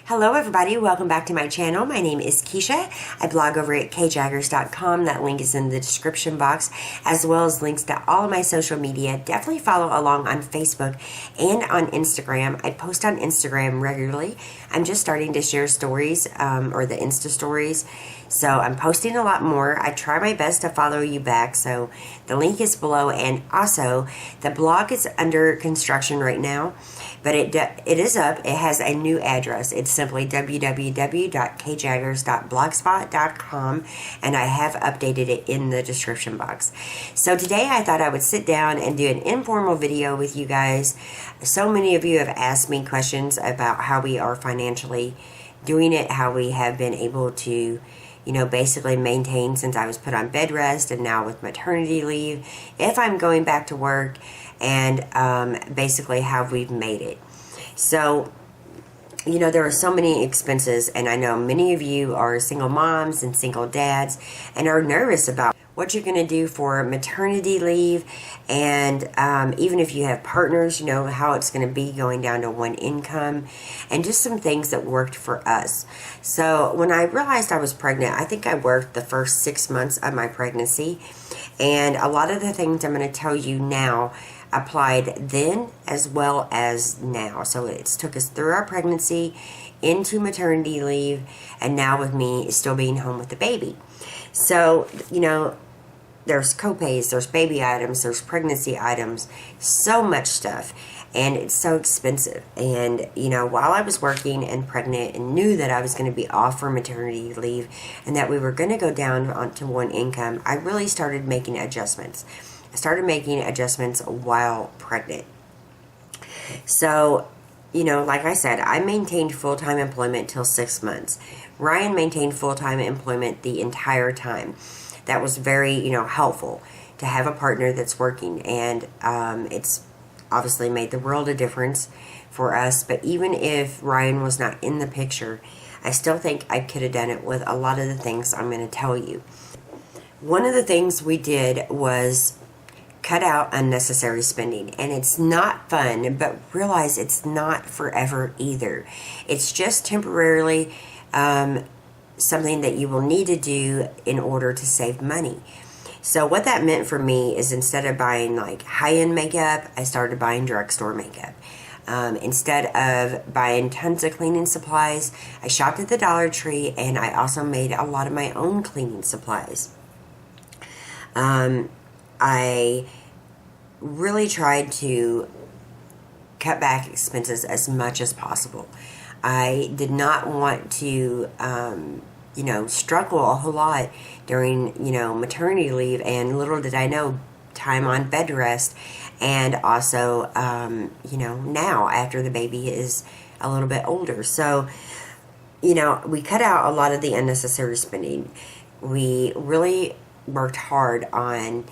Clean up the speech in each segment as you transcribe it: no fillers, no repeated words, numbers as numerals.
Hello everybody, welcome back to my channel. My name is Kisha. I blog over at kjaggers.com. That link is in the description box, as well as links to all of my social media. Definitely follow along on Facebook and on Instagram. I post on Instagram regularly. I'm just starting to share stories, or the Insta stories. So I'm posting a lot more. I try my best to follow you back. So the link is below, and also the blog is under construction right now, but it is up. It has a new address. It's simply www.kjaggers.blogspot.com, and I have updated it in the description box. So today I thought I would sit down and do an informal video with you guys. So many of you have asked me questions about how we are financially doing it, how we have been able to, basically maintain since I was put on bed rest and now with maternity leave, if I'm going back to work, and basically how we've made it. So, there are so many expenses, and I know many of you are single moms and single dads and are nervous about what you're going to do for maternity leave, and even if you have partners, how it's going to be going down to one income, and just some things that worked for us. So when I realized I was pregnant, I think I worked the first 6 months of my pregnancy, and a lot of the things I'm going to tell you now applied then as well as now. So it took us through our pregnancy, into maternity leave, and now with me still being home with the baby. So, there's copays, there's baby items, there's pregnancy items, so much stuff, and it's so expensive. And, while I was working and pregnant and knew that I was going to be off for maternity leave and that we were going to go down onto one income, I really started making adjustments. I started making adjustments while pregnant. So, like I said, I maintained full-time employment till 6 months. Ryan maintained full-time employment the entire time. That was very, helpful to have a partner that's working, and it's obviously made the world a difference for us. But even if Ryan was not in the picture, I still think I could have done it with a lot of the things I'm going to tell you. One of the things we did was cut out unnecessary spending, and it's not fun, but realize it's not forever either. It's just temporarily something that you will need to do in order to save money. So what that meant for me is, instead of buying like high-end makeup, I started buying drugstore makeup. Instead of buying tons of cleaning supplies, I shopped at the Dollar Tree, and I also made a lot of my own cleaning supplies. I really tried to cut back expenses as much as possible. I did not want to, struggle a whole lot during, maternity leave, and little did I know, time on bed rest, and also, now after the baby is a little bit older. So, we cut out a lot of the unnecessary spending. We really worked hard on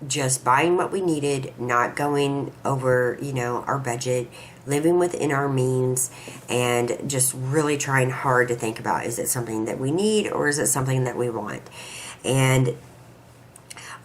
just buying what we needed, not going over, our budget, living within our means, and just really trying hard to think about, is it something that we need or is it something that we want? And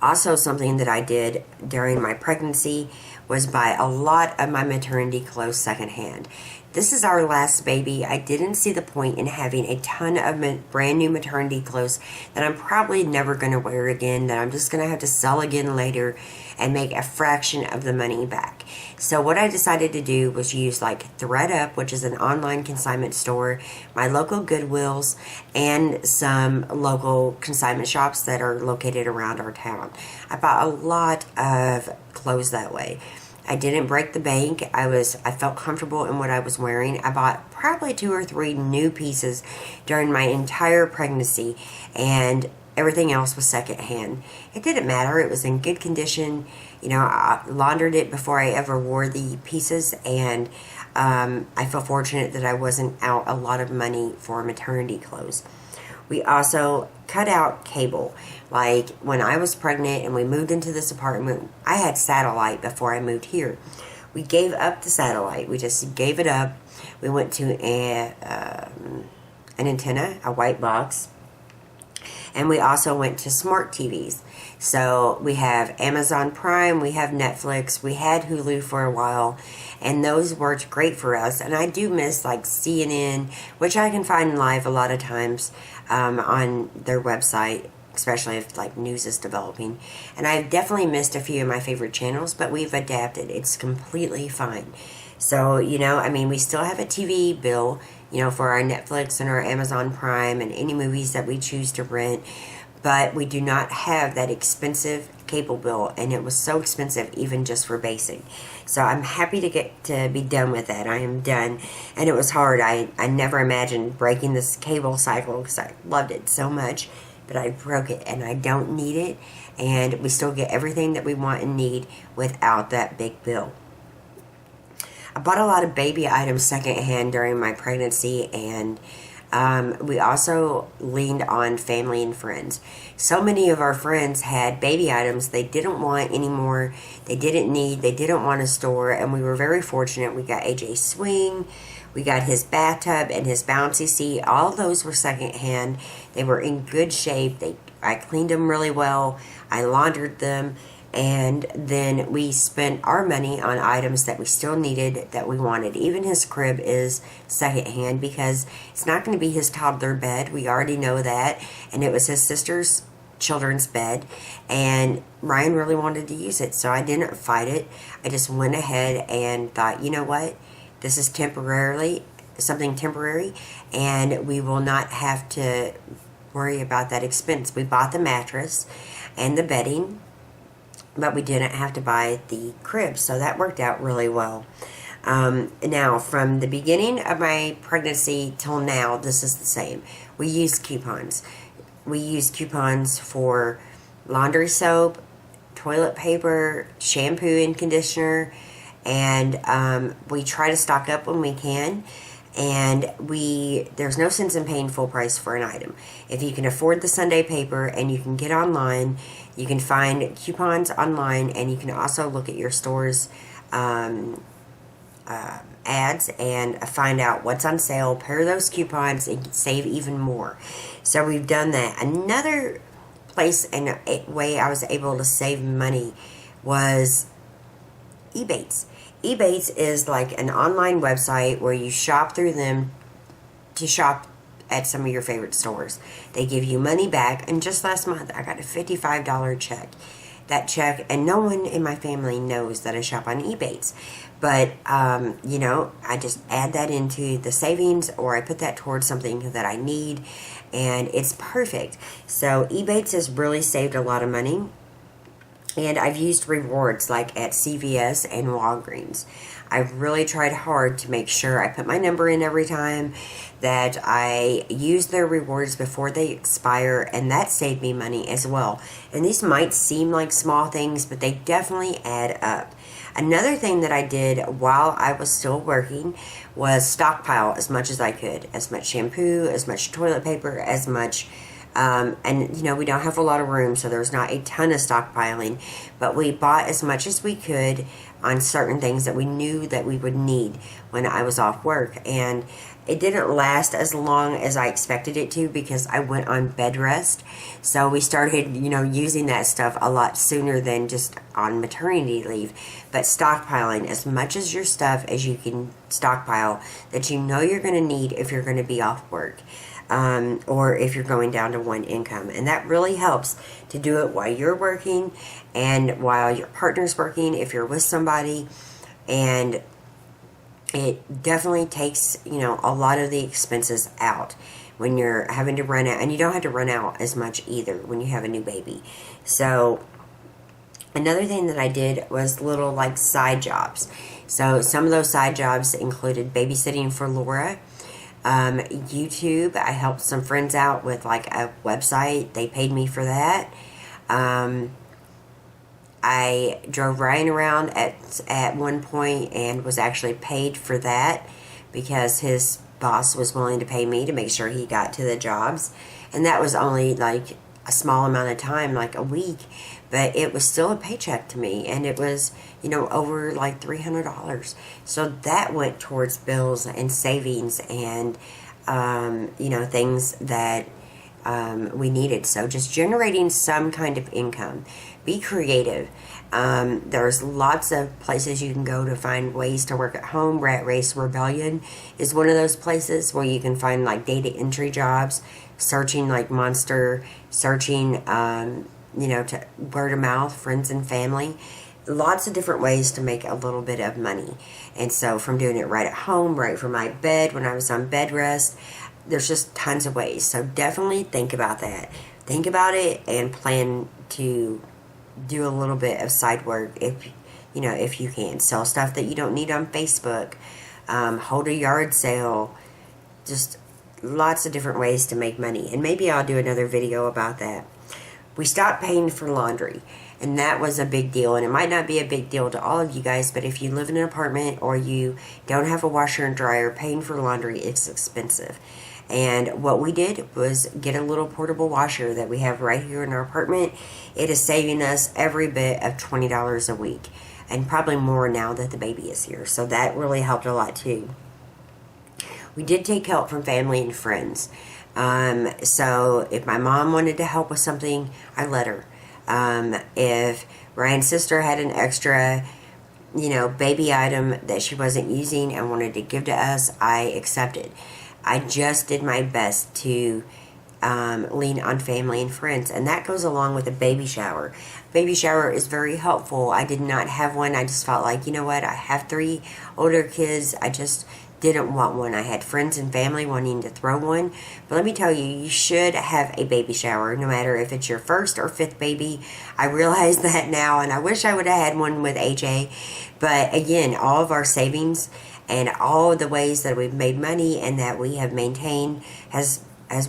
also something that I did during my pregnancy was buy a lot of my maternity clothes secondhand. This is our last baby. I didn't see the point in having a ton of brand new maternity clothes that I'm probably never going to wear again, that I'm just going to have to sell again later and make a fraction of the money back. So what I decided to do was use like ThredUp, which is an online consignment store, my local Goodwills, and some local consignment shops that are located around our town. I bought a lot of clothes that way. I didn't break the bank. I felt comfortable in what I was wearing. I bought probably 2 or 3 new pieces during my entire pregnancy, and everything else was secondhand. It didn't matter. It was in good condition. I laundered it before I ever wore the pieces, and I feel fortunate that I wasn't out a lot of money for maternity clothes. We also cut out cable. Like when I was pregnant and we moved into this apartment, I had satellite before I moved here. We gave up the satellite. We just gave it up. We went to an antenna, a white box, And we also went to smart TVs. So we have Amazon Prime, we have Netflix, we had Hulu for a while, and those worked great for us. And I do miss like CNN, which I can find live a lot of times on their website, especially if like news is developing. And I've definitely missed a few of my favorite channels, but we've adapted. It's completely fine. So, you know, I mean, we still have a TV bill, you know, for our Netflix and our Amazon Prime and any movies that we choose to rent, but we do not have that expensive cable bill, and it was so expensive even just for basic. So I'm happy to get to be done with that. I am done, and it was hard. I never imagined breaking this cable cycle because I loved it so much, but I broke it, and I don't need it, and we still get everything that we want and need without that big bill. I bought a lot of baby items secondhand during my pregnancy, and we also leaned on family and friends. So many of our friends had baby items they didn't want anymore, they didn't need, they didn't want to store, and we were very fortunate. We got AJ's swing, we got his bathtub and his bouncy seat. All those were secondhand. They were in good shape. I cleaned them really well. I laundered them. And then we spent our money on items that we still needed, that we wanted. Even his crib is secondhand because it's not going to be his toddler bed. We already know that. And it was his sister's children's bed. And Ryan really wanted to use it, so I didn't fight it. I just went ahead and thought, you know what? This is something temporary, and we will not have to worry about that expense. We bought the mattress and the bedding, but we didn't have to buy the crib, so that worked out really well. Now, from the beginning of my pregnancy till now, this is the same. We use coupons. We use coupons for laundry soap, toilet paper, shampoo and conditioner, and we try to stock up when we can. And there's no sense in paying full price for an item. If you can afford the Sunday paper and you can get online, you can find coupons online, and you can also look at your store's ads and find out what's on sale, pair those coupons, and save even more. So we've done that. Another place and a way I was able to save money was Ebates. Ebates is like an online website where you shop through them to shop at some of your favorite stores. They give you money back, and just last month I got a $55 check. That check, and no one in my family knows that I shop on Ebates, but you know, I just add that into the savings, or I put that towards something that I need, and it's perfect. So Ebates has really saved a lot of money. And I've used rewards like at CVS and Walgreens. I've really tried hard to make sure I put my number in every time, that I use their rewards before they expire, and that saved me money as well. And these might seem like small things, but they definitely add up. Another thing that I did while I was still working was stockpile as much as I could. As much shampoo, as much toilet paper, as much... and you know, we don't have a lot of room, so there's not a ton of stockpiling, but we bought as much as we could on certain things that we knew that we would need when I was off work. And it didn't last as long as I expected it to, because I went on Bedrest. So we started, you know, using that stuff a lot sooner than just on maternity leave. But stockpiling as much as your stuff as you can stockpile that you know you're going to need if you're going to be off work. Or if you're going down to one income. And that really helps to do it while you're working and while your partner's working, if you're with somebody. And it definitely takes, you know, a lot of the expenses out when you're having to run out. And you don't have to run out as much either when you have a new baby. So another thing that I did was little like side jobs. So some of those side jobs included babysitting for Laura. YouTube, I helped some friends out with like a website. They paid me for that. I drove Ryan around at one point and was actually paid for that because his boss was willing to pay me to make sure he got to the jobs. And that was only like a small amount of time, like a week, but it was still a paycheck to me, and it was, you know, over like $300. So that went towards bills and savings and, you know, things that we needed. So just generating some kind of income. Be creative. There's lots of places you can go to find ways to work at home. Rat Race Rebellion is one of those places where you can find like data entry jobs, searching like Monster, searching, to word of mouth, friends and family. Lots of different ways to make a little bit of money. And so from doing it right at home, right from my bed when I was on Bedrest, there's just tons of ways. So definitely think about that. Think about it and plan to do a little bit of side work if you can. Sell stuff that you don't need on Facebook. Hold a yard sale. Just lots of different ways to make money. And maybe I'll do another video about that. We stopped paying for laundry. And that was a big deal. And it might not be a big deal to all of you guys, but if you live in an apartment or you don't have a washer and dryer, paying for laundry is expensive. And what we did was get a little portable washer that we have right here in our apartment. It is saving us every bit of $20 a week. And probably more now that the baby is here. So that really helped a lot too. We did take help from family and friends. So if my mom wanted to help with something, I let her. If Ryan's sister had an extra, baby item that she wasn't using and wanted to give to us, I accepted. I just did my best to lean on family and friends, and that goes along with a baby shower. Baby shower is very helpful. I did not have one. I just felt like, I have 3 older kids. I just didn't want one. I had friends and family wanting to throw one. But let me tell you, you should have a baby shower, no matter if it's your 1st or 5th baby. I realize that now, and I wish I would have had one with AJ. But again, all of our savings and all of the ways that we've made money and that we have maintained has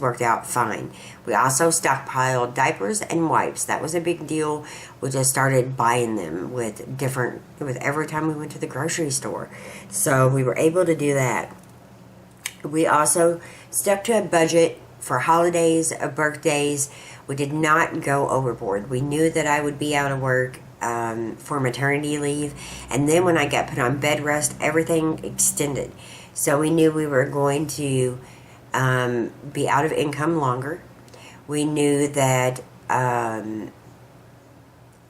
worked out fine. We also stockpiled diapers and wipes. That was a big deal. We just started buying them with every time we went to the grocery store. So we were able to do that. We also stuck to a budget for holidays, birthdays. We did not go overboard. We knew that I would be out of work for maternity leave. And then when I got put on bed rest, everything extended. So we knew we were going to be out of income longer. We knew that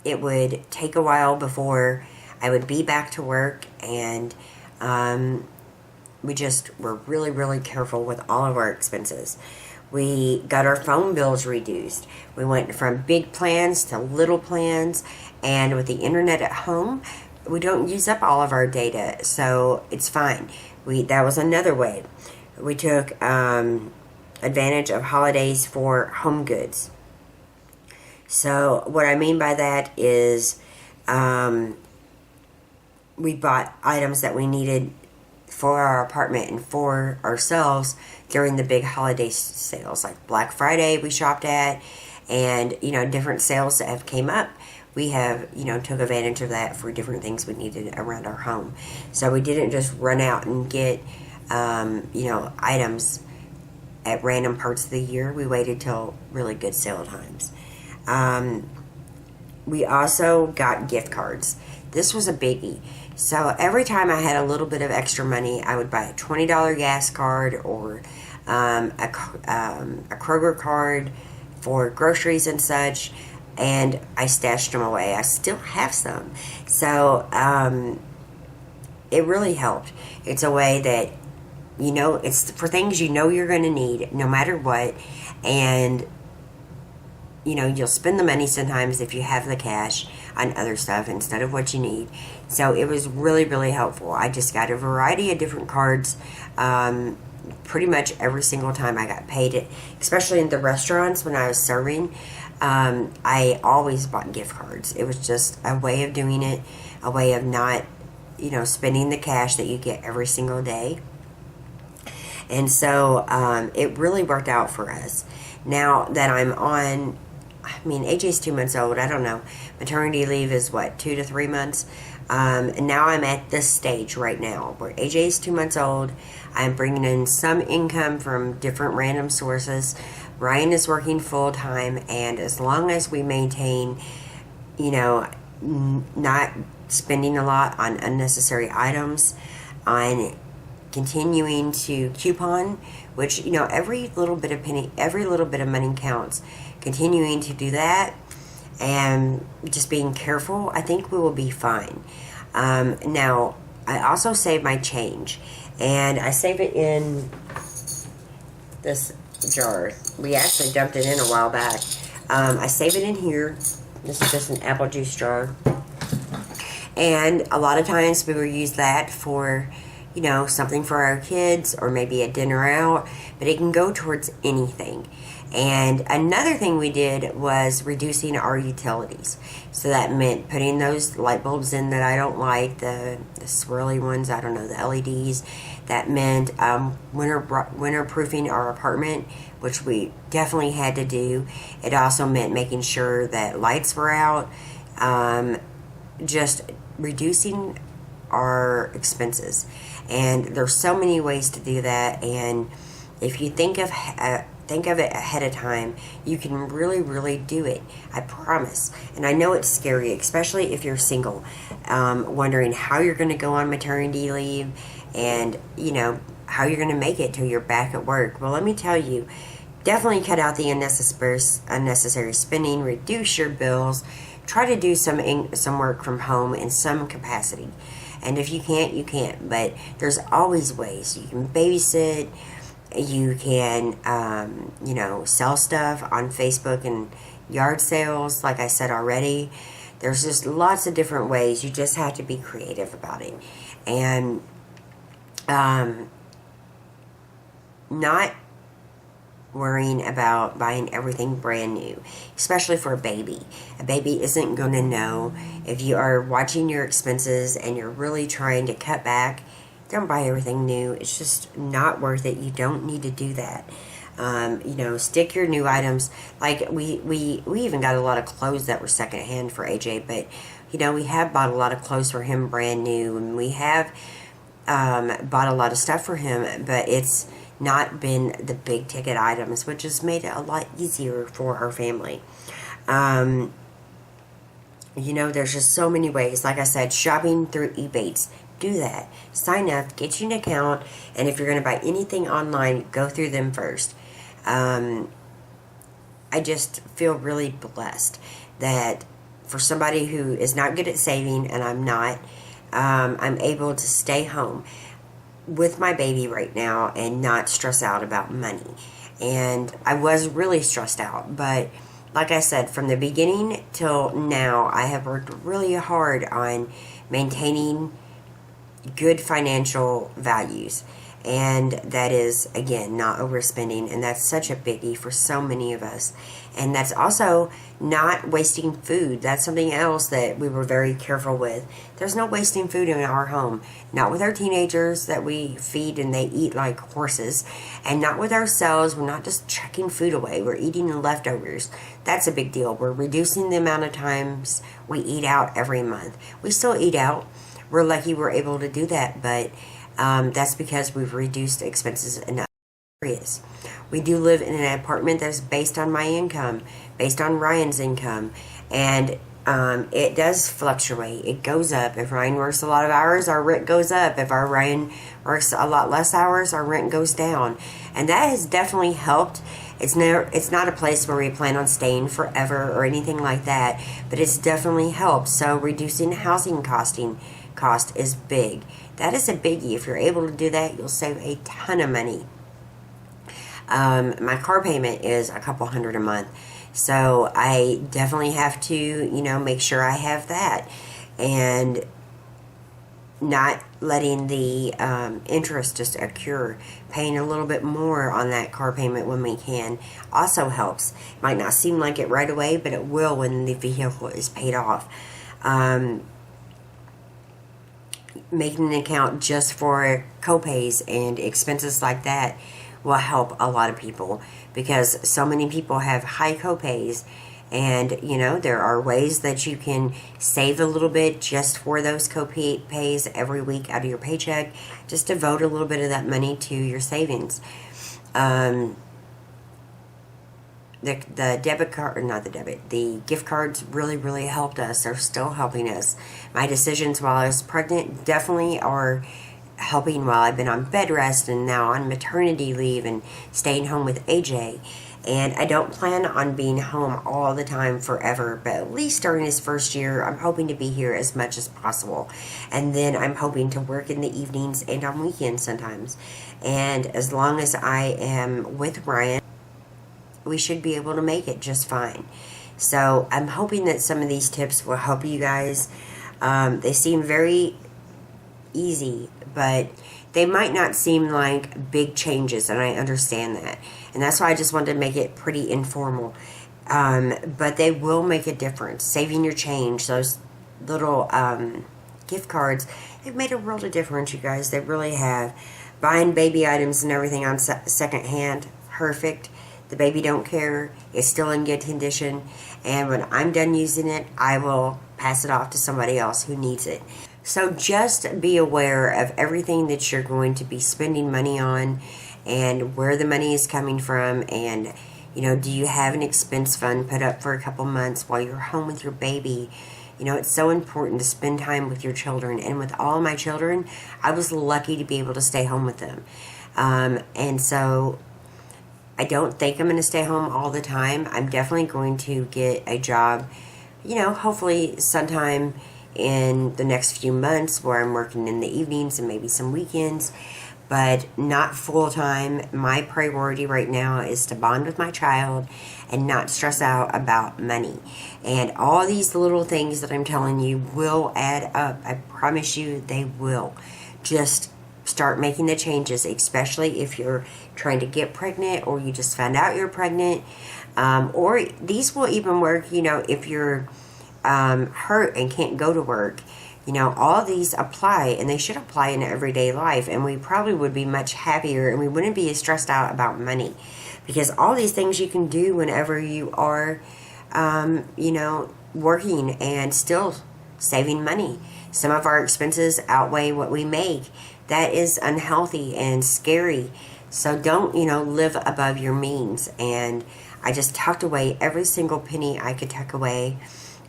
it would take a while before I would be back to work, and we just were really, really careful with all of our expenses. We got our phone bills reduced. We went from big plans to little plans, and with the internet at home, we don't use up all of our data, so it's fine. That was another way. We took advantage of holidays for home goods. So what I mean by that is we bought items that we needed for our apartment and for ourselves during the big holiday sales, like Black Friday we shopped at, and different sales that have came up. We have took advantage of that for different things we needed around our home. So we didn't just run out and get items at random parts of the year. We waited till really good sale times. We also got gift cards. This was a biggie. So every time I had a little bit of extra money, I would buy a $20 gas card or a Kroger card for groceries and such, and I stashed them away. I still have some. So it really helped. It's a way that it's for things you're going to need no matter what, and you'll spend the money sometimes if you have the cash on other stuff instead of what you need. So it was really, really helpful. I just got a variety of different cards pretty much every single time I got paid, especially in the restaurants when I was serving. I always bought gift cards. It was just a way of doing it, a way of not spending the cash that you get every single day. And so it really worked out for us. Now that I'm on, AJ's 2 months old. I don't know. Maternity leave is 2 to 3 months. And now I'm at this stage right now where AJ's 2 months old. I'm bringing in some income from different random sources. Ryan is working full time. And as long as we maintain, not spending a lot on unnecessary items, on continuing to coupon, which, you know, every little bit of money counts. Continuing to do that and just being careful, I think we will be fine. Now, I also save my change, and I save it in this jar. We actually dumped it in a while back. I save it in here. This is just an apple juice jar. And a lot of times we will use that for, you know, something for our kids or maybe a dinner out, but it can go towards anything. And another thing we did was reducing our utilities. So that meant putting those light bulbs in that I don't like, the swirly ones, I don't know, the LEDs. That meant winterproofing our apartment, which we definitely had to do. It also meant making sure that lights were out, just reducing our expenses. And there's so many ways to do that, and if you think of it ahead of time, you can really do it. I promise. And I know it's scary, especially if you're single, wondering how you're going to go on maternity leave, and you know how you're going to make it till you're back at work. Well, let me tell you, definitely cut out the unnecessary spending, reduce your bills, try to do some work from home in some capacity. And if you can't, you can't. But there's always ways. You can babysit. You can, you know, sell stuff on Facebook and yard sales, like I said already. There's just lots of different ways. You just have to be creative about it. And not worrying about buying everything brand new, especially for a baby. A baby isn't going to know. If you are watching your expenses and you're really trying to cut back, don't buy everything new. It's just not worth it. You don't need to do that. You know, stick your new items. Like we even got a lot of clothes that were secondhand for AJ, but you know, we have bought a lot of clothes for him brand new, and we have bought a lot of stuff for him, but it's not been the big ticket items, which has made it a lot easier for our family. You know, there's just so many ways. Like I said, shopping through Ebates. Do that. Sign up, get you an account, and if you're going to buy anything online, go through them first. I just feel really blessed that for somebody who is not good at saving, and I'm not, I'm able to stay home with my baby right now and not stress out about money. And I was really stressed out, but like I said, from the beginning till now, I have worked really hard on maintaining good financial values, and that is, again, not overspending, and that's such a biggie for so many of us. And that's also not wasting food. That's something else that we were very careful with. There's no wasting food in our home, not with our teenagers that we feed and they eat like horses, and not with ourselves. We're not just chucking food away, we're eating the leftovers. That's a big deal. We're reducing the amount of times we eat out every month. We still eat out. We're lucky we're able to do that, but that's because we've reduced expenses in other areas. We do live in an apartment that's based on my income, based on Ryan's income, and it does fluctuate. It goes up. If Ryan works a lot of hours, our rent goes up. If our Ryan works a lot less hours, our rent goes down. And that has definitely helped. It's not a place where we plan on staying forever or anything like that, but it's definitely helped. So reducing housing cost is big. That is a biggie. If you're able to do that, you'll save a ton of money. My car payment is a couple $100 a month, so I definitely have to, you know, make sure I have that, and not letting the interest just accrue. Paying a little bit more on that car payment when we can also helps. Might not seem like it right away, but it will when the vehicle is paid off. Making an account just for copays and expenses like that will help a lot of people, because so many people have high copays, and you know, there are ways that you can save a little bit just for those copays every week out of your paycheck. Just devote a little bit of that money to your savings. The debit card, or not the debit, the gift cards really helped us. They're still helping us. My decisions while I was pregnant definitely are helping while I've been on bed rest and now on maternity leave and staying home with AJ. And I don't plan on being home all the time forever, but at least during his first year, I'm hoping to be here as much as possible. And then I'm hoping to work in the evenings and on weekends sometimes. And as long as I am with Ryan, we should be able to make it just fine. So I'm hoping that some of these tips will help you guys. They seem very easy, but they might not seem like big changes, and I understand that. And that's why I just wanted to make it pretty informal. But they will make a difference. Saving your change, those little gift cards, they've made a world of difference, you guys. They really have. Buying baby items and everything on second hand, perfect. The baby don't care. It's still in good condition. And when I'm done using it, I will pass it off to somebody else who needs it. So just be aware of everything that you're going to be spending money on and where the money is coming from. And, you know, do you have an expense fund put up for a couple months while you're home with your baby? You know, it's so important to spend time with your children. And with all my children, I was lucky to be able to stay home with them. And so I don't think I'm going to stay home all the time. I'm definitely going to get a job, you know, hopefully sometime in the next few months where I'm working in the evenings and maybe some weekends, but not full time. My priority right now is to bond with my child and not stress out about money. And all these little things that I'm telling you will add up. I promise you they will. Just start making the changes, especially if you're trying to get pregnant or you just found out you're pregnant. Or these will even work, you know, if you're hurt and can't go to work. You know, all these apply, and they should apply in everyday life, and we probably would be much happier and we wouldn't be as stressed out about money, because all these things you can do whenever you are you know, working and still saving money. Some of our expenses outweigh what we make. That is unhealthy and scary. So don't, you know, live above your means. And I just tucked away every single penny I could tuck away.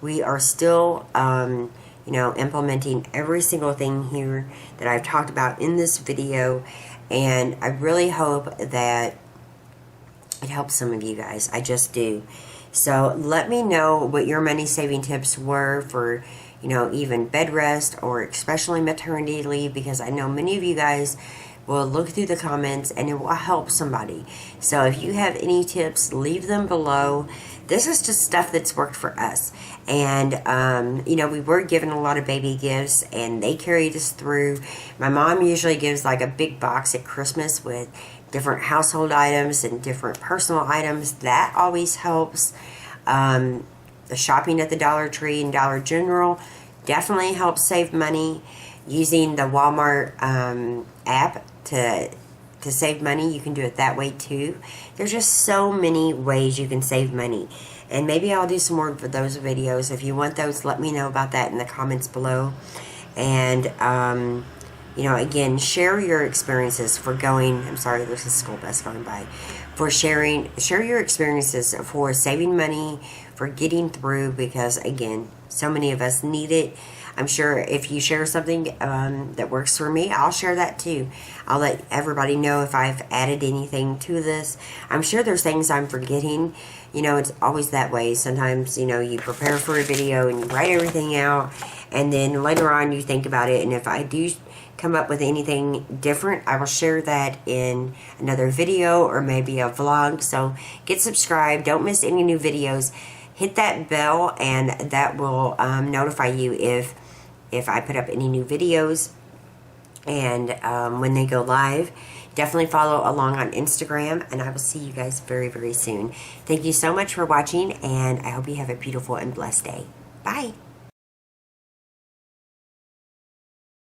We are still, you know, implementing every single thing here that I've talked about in this video. And I really hope that it helps some of you guys. I just do. So let me know what your money saving tips were for, you know, even bed rest or especially maternity leave, because I know many of you guys will look through the comments and it will help somebody. So if you have any tips, leave them below. This is just stuff that's worked for us. And, you know, we were given a lot of baby gifts and they carried us through. My mom usually gives like a big box at Christmas with different household items and different personal items. That always helps. The shopping at the Dollar Tree and Dollar General definitely helps save money. Using the Walmart app to save money, you can do it that way too. There's just so many ways you can save money. And maybe I'll do some more for those videos. If you want those, let me know about that in the comments below. And, you know, again, share your experiences for going, I'm sorry, there's a school bus going by, for share your experiences for saving money, for getting through, because, again, so many of us need it. I'm sure if you share something that works for me, I'll share that too. I'll let everybody know if I've added anything to this. I'm sure there's things I'm forgetting. You know, it's always that way. Sometimes, you know, you prepare for a video and you write everything out, and then later on you think about it. And if I do come up with anything different, I will share that in another video or maybe a vlog. So get subscribed. Don't miss any new videos. Hit that bell and that will notify you if I put up any new videos and when they go live. Definitely follow along on Instagram, and I will see you guys very, very soon. Thank you so much for watching, and I hope you have a beautiful and blessed day. Bye.